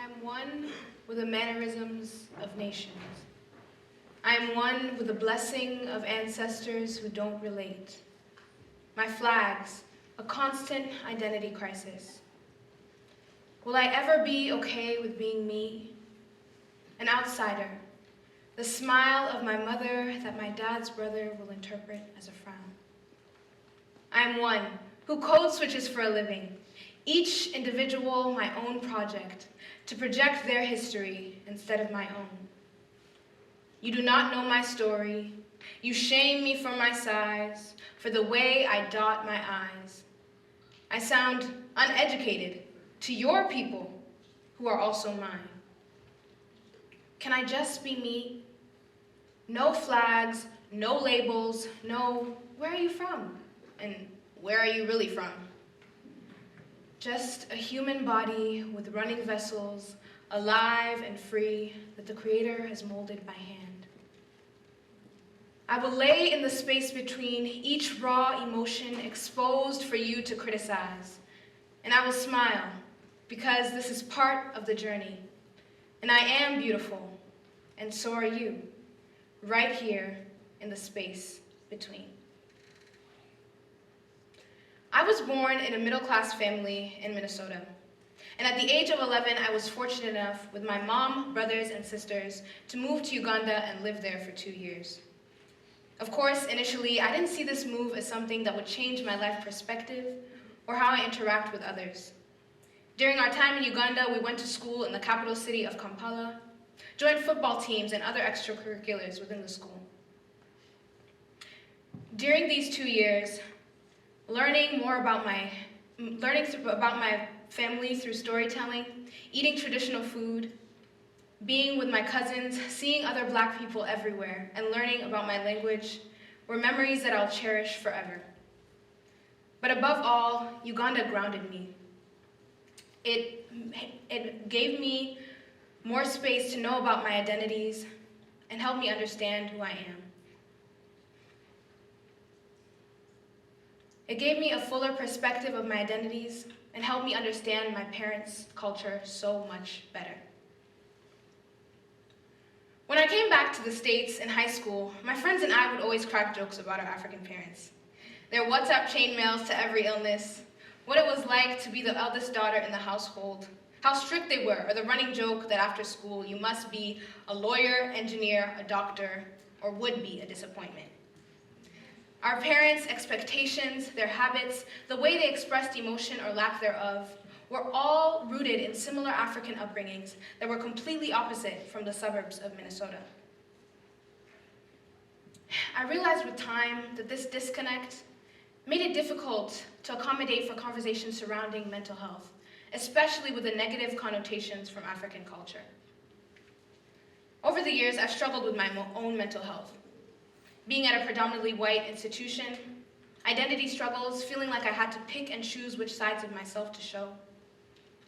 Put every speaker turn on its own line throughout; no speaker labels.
am one with the mannerisms of nations. I am one with the blessing of ancestors who don't relate. My flags, a constant identity crisis. Will I ever be okay with being me? An outsider, the smile of my mother that my dad's brother will interpret as a frown. I am one who code switches for a living, each individual my own project, to project their history instead of my own. You do not know my story. You shame me for my size, for the way I dot my I's. I sound uneducated to your people who are also mine. Can I just be me? No flags, no labels, no, where are you from? And where are you really from? Just a human body with running vessels, alive and free, that the Creator has molded by hand. I will lay in the space between each raw emotion exposed for you to criticize, and I will smile, because this is part of the journey. And I am beautiful, and so are you, right here in the space between. I was born in a middle-class family in Minnesota. And at the age of 11, I was fortunate enough, with my mom, brothers, and sisters, to move to Uganda and live there for 2 years. Of course, initially, I didn't see this move as something that would change my life perspective or how I interact with others. During our time in Uganda, we went to school in the capital city of Kampala, joined football teams and other extracurriculars within the school. During these 2 years, learning about my family through storytelling, eating traditional food, being with my cousins, seeing other Black people everywhere, and learning about my language were memories that I'll cherish forever. But above all, Uganda grounded me. It gave me more space to know about my identities and helped me understand who I am. It gave me a fuller perspective of my identities and helped me understand my parents' culture so much better. When I came back to the States in high school, my friends and I would always crack jokes about our African parents. Their WhatsApp chain mails to every illness, what it was like to be the eldest daughter in the household, how strict they were, or the running joke that after school you must be a lawyer, engineer, a doctor, or would be a disappointment. Our parents' expectations, their habits, the way they expressed emotion or lack thereof, were all rooted in similar African upbringings that were completely opposite from the suburbs of Minnesota. I realized with time that this disconnect made it difficult to accommodate for conversations surrounding mental health, especially with the negative connotations from African culture. Over the years, I've struggled with my own mental health. Being at a predominantly white institution, identity struggles, feeling like I had to pick and choose which sides of myself to show,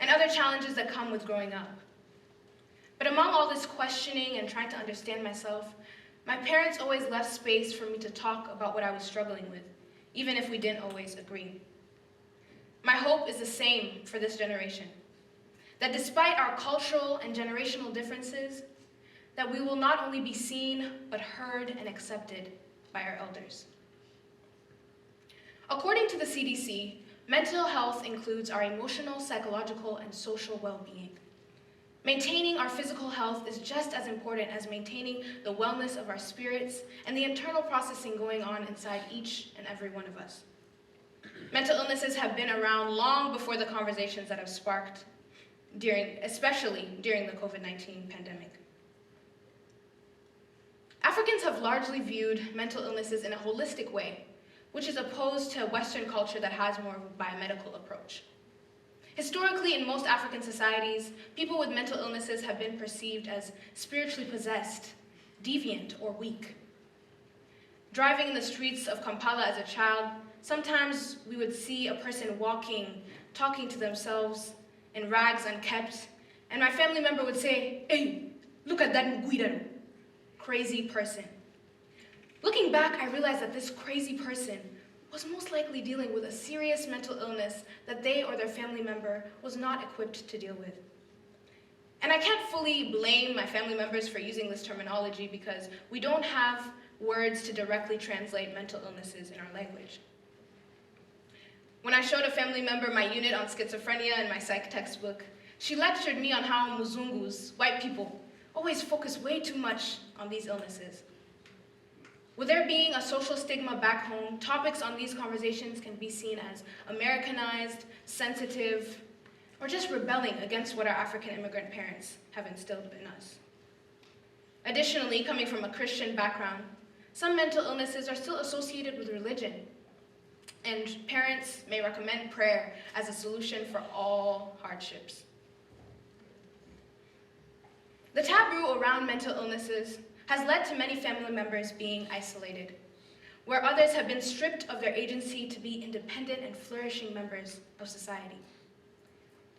and other challenges that come with growing up. But among all this questioning and trying to understand myself, my parents always left space for me to talk about what I was struggling with, even if we didn't always agree. My hope is the same for this generation, that despite our cultural and generational differences, that we will not only be seen, but heard and accepted by our elders. According to the CDC, mental health includes our emotional, psychological, and social well-being. Maintaining our physical health is just as important as maintaining the wellness of our spirits and the internal processing going on inside each and every one of us. Mental illnesses have been around long before the conversations that have sparked, especially during the COVID-19 pandemic. Africans have largely viewed mental illnesses in a holistic way, which is opposed to Western culture that has more of a biomedical approach. Historically, in most African societies, people with mental illnesses have been perceived as spiritually possessed, deviant, or weak. Driving in the streets of Kampala as a child, sometimes we would see a person walking, talking to themselves in rags unkept, and my family member would say, "Hey, look at that Ngwidaro, crazy person." Looking back, I realized that this crazy person was most likely dealing with a serious mental illness that they or their family member was not equipped to deal with. And I can't fully blame my family members for using this terminology because we don't have words to directly translate mental illnesses in our language. When I showed a family member my unit on schizophrenia in my psych textbook, she lectured me on how Muzungus, white people, always focus way too much on these illnesses. With there being a social stigma back home, topics on these conversations can be seen as Americanized, sensitive, or just rebelling against what our African immigrant parents have instilled in us. Additionally, coming from a Christian background, some mental illnesses are still associated with religion, and parents may recommend prayer as a solution for all hardships. The taboo around mental illnesses has led to many family members being isolated, where others have been stripped of their agency to be independent and flourishing members of society.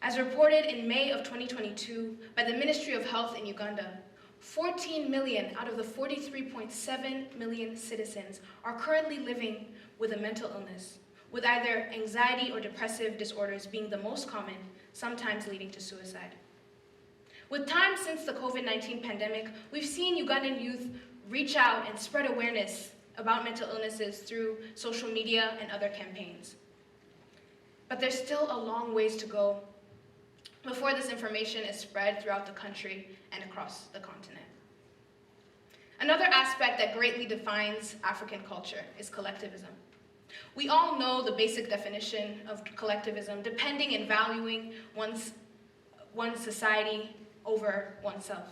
As reported in May of 2022 by the Ministry of Health in Uganda, 14 million out of the 43.7 million citizens are currently living with a mental illness, with either anxiety or depressive disorders being the most common, sometimes leading to suicide. With time since the COVID-19 pandemic, we've seen Ugandan youth reach out and spread awareness about mental illnesses through social media and other campaigns. But there's still a long ways to go before this information is spread throughout the country and across the continent. Another aspect that greatly defines African culture is collectivism. We all know the basic definition of collectivism, depending and valuing one's society over oneself.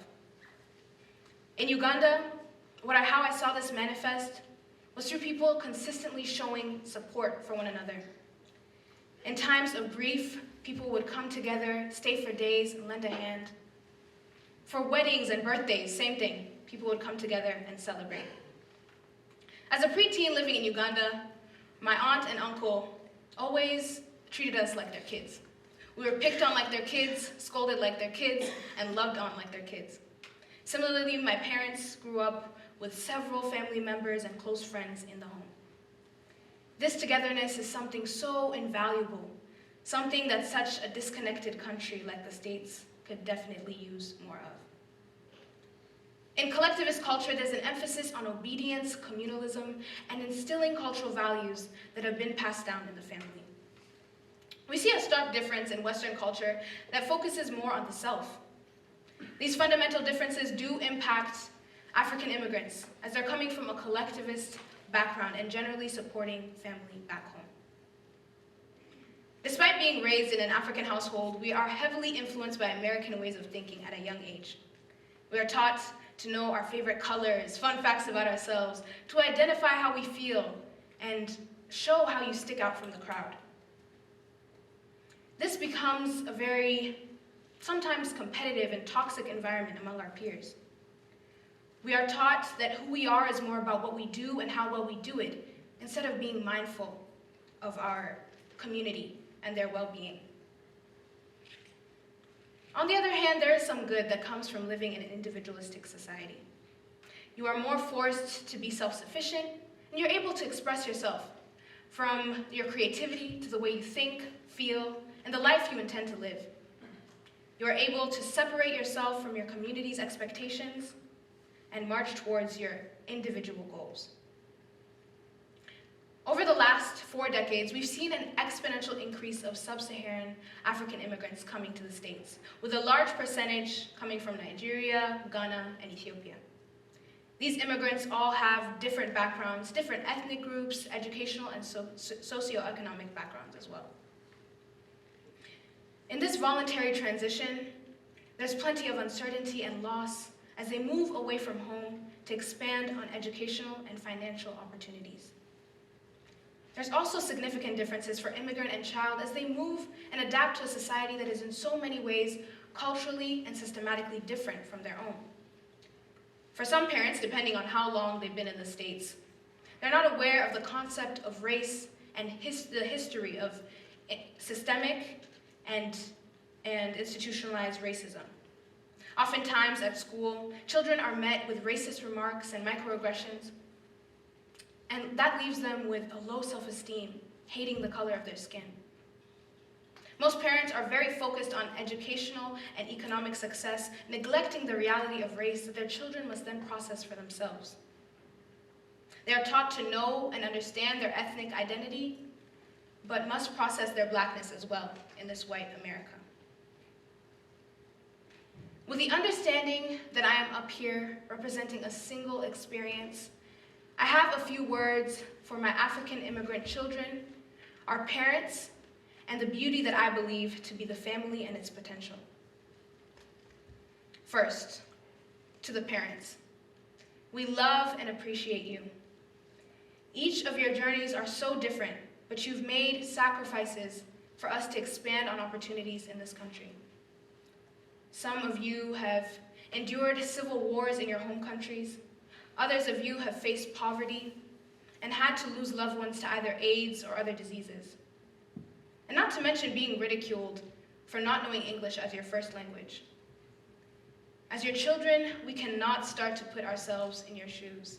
In Uganda, how I saw this manifest was through people consistently showing support for one another. In times of grief, people would come together, stay for days, and lend a hand. For weddings and birthdays, same thing. People would come together and celebrate. As a preteen living in Uganda, my aunt and uncle always treated us like their kids. We were picked on like their kids, scolded like their kids, and loved on like their kids. Similarly, my parents grew up with several family members and close friends in the home. This togetherness is something so invaluable, something that such a disconnected country like the States could definitely use more of. In collectivist culture, there's an emphasis on obedience, communalism, and instilling cultural values that have been passed down in the family. We see a stark difference in Western culture that focuses more on the self. These fundamental differences do impact African immigrants, as they're coming from a collectivist background and generally supporting family back home. Despite being raised in an African household, we are heavily influenced by American ways of thinking at a young age. We are taught to know our favorite colors, fun facts about ourselves, to identify how we feel, and show how you stick out from the crowd. This becomes a very, sometimes competitive and toxic environment among our peers. We are taught that who we are is more about what we do and how well we do it, instead of being mindful of our community and their well-being. On the other hand, there is some good that comes from living in an individualistic society. You are more forced to be self-sufficient, and you're able to express yourself, from your creativity to the way you think, feel, and the life you intend to live. You are able to separate yourself from your community's expectations and march towards your individual goals. Over the last 4 decades, we've seen an exponential increase of sub-Saharan African immigrants coming to the States, with a large percentage coming from Nigeria, Ghana, and Ethiopia. These immigrants all have different backgrounds, different ethnic groups, educational and socioeconomic backgrounds as well. In this voluntary transition, there's plenty of uncertainty and loss as they move away from home to expand on educational and financial opportunities. There's also significant differences for immigrant and child as they move and adapt to a society that is in so many ways culturally and systematically different from their own. For some parents, depending on how long they've been in the States, they're not aware of the concept of race and the history of systemic and institutionalized racism. Oftentimes at school, children are met with racist remarks and microaggressions, and that leaves them with a low self-esteem, hating the color of their skin. Most parents are very focused on educational and economic success, neglecting the reality of race that their children must then process for themselves. They are taught to know and understand their ethnic identity, but must process their blackness as well in this white America. With the understanding that I am up here representing a single experience, I have a few words for my African immigrant children, our parents, and the beauty that I believe to be the family and its potential. First, to the parents, we love and appreciate you. Each of your journeys are so different, but you've made sacrifices for us to expand on opportunities in this country. Some of you have endured civil wars in your home countries. Others of you have faced poverty and had to lose loved ones to either AIDS or other diseases. And not to mention being ridiculed for not knowing English as your first language. As your children, we cannot start to put ourselves in your shoes.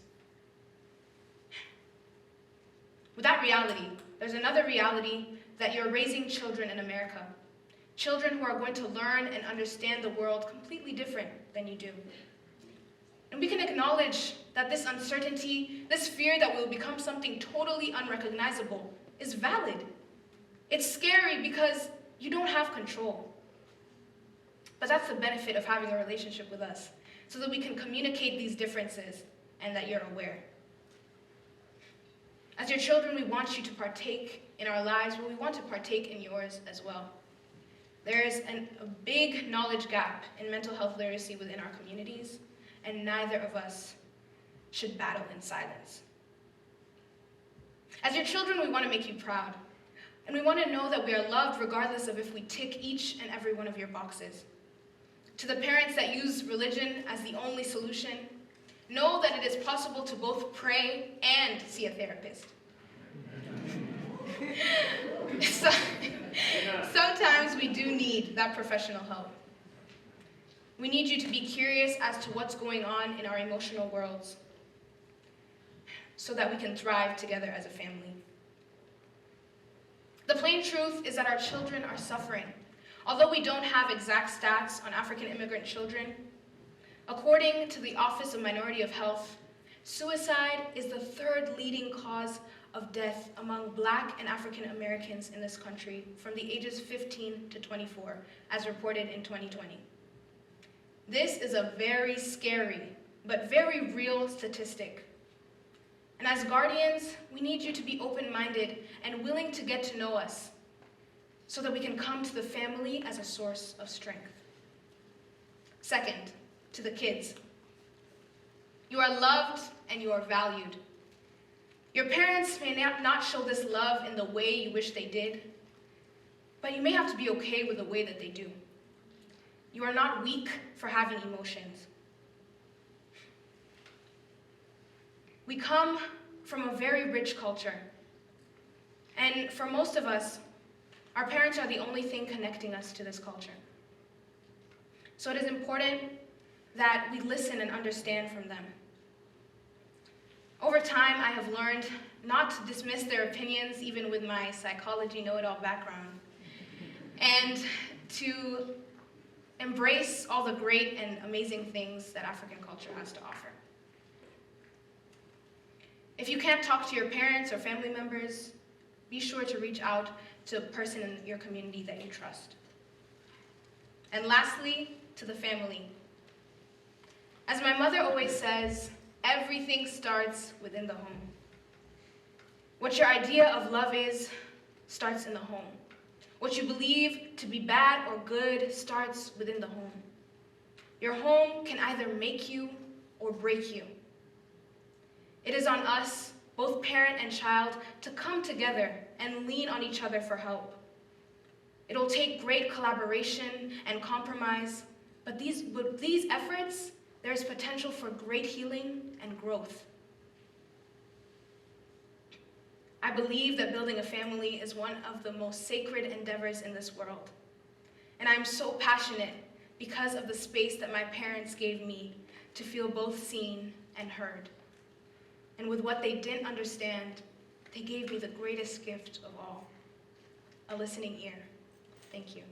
With that reality, there's another reality that you're raising children in America. Children who are going to learn and understand the world completely different than you do. And we can acknowledge that this uncertainty, this fear that we will become something totally unrecognizable is valid. It's scary because you don't have control. But that's the benefit of having a relationship with us, so that we can communicate these differences and that you're aware. As your children, we want you to partake in our lives, but we want to partake in yours as well. There is a big knowledge gap in mental health literacy within our communities, and neither of us should battle in silence. As your children, we want to make you proud, and we want to know that we are loved regardless of if we tick each and every one of your boxes. To the parents that use religion as the only solution, know that it is possible to both pray and see a therapist. Sometimes we do need that professional help. We need you to be curious as to what's going on in our emotional worlds so that we can thrive together as a family. The plain truth is that our children are suffering. Although we don't have exact stats on African immigrant children, according to the Office of Minority of Health, suicide is the third leading cause of death among Black and African Americans in this country from the ages 15 to 24, as reported in 2020. This is a very scary, but very real statistic. And as guardians, we need you to be open-minded and willing to get to know us so that we can come to the family as a source of strength. Second, to the kids. You are loved and you are valued. Your parents may not show this love in the way you wish they did, but you may have to be okay with the way that they do. You are not weak for having emotions. We come from a very rich culture, and for most of us, our parents are the only thing connecting us to this culture. So it is important that we listen and understand from them. Over time, I have learned not to dismiss their opinions, even with my psychology know-it-all background, and to embrace all the great and amazing things that African culture has to offer. If you can't talk to your parents or family members, be sure to reach out to a person in your community that you trust. And lastly, to the family. As my mother always says, everything starts within the home. What your idea of love is starts in the home. What you believe to be bad or good starts within the home. Your home can either make you or break you. It is on us, both parent and child, to come together and lean on each other for help. It'll take great collaboration and compromise, but with these efforts, there's potential for great healing and growth. I believe that building a family is one of the most sacred endeavors in this world. And I'm so passionate because of the space that my parents gave me to feel both seen and heard. And with what they didn't understand, they gave me the greatest gift of all, a listening ear. Thank you.